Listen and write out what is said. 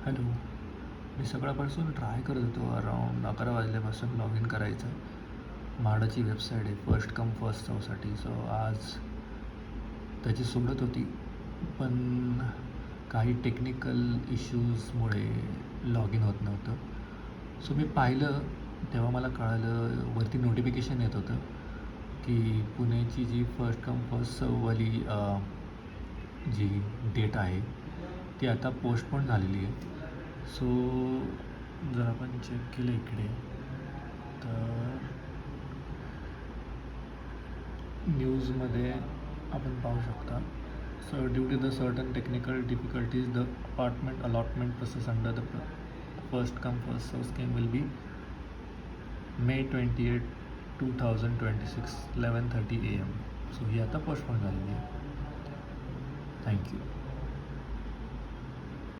Hello. मी सकाळपासून try करत होतो अराऊंड 11 वाजल्यापासून लॉग इन करायचं. म्हाडाची वेबसाईट आहे फर्स्ट कम फर्स्ट सर्वसाठी. सो आज त्याची सोडत होती, पण काही टेक्निकल इश्यूजमुळे लॉग इन होत नव्हतं. सो मी पाहिलं तेव्हा मला कळालं, वरती नोटिफिकेशन येत होतं की पुण्याची जी फर्स्ट कम फर्स्ट सर्ववाली जी डेट आहे ती आता पोस्टपोन झालेली आहे. सो जर आपण चेक केलं इकडे तर न्यूजमध्ये आपण पाहू शकता. So due to the certain technical difficulties the apartment allotment process under the first come first serve scheme will be May 28, 2026 11:30 AM. So ही आता पोस्टपोन झालेली आहे. थँक्यू.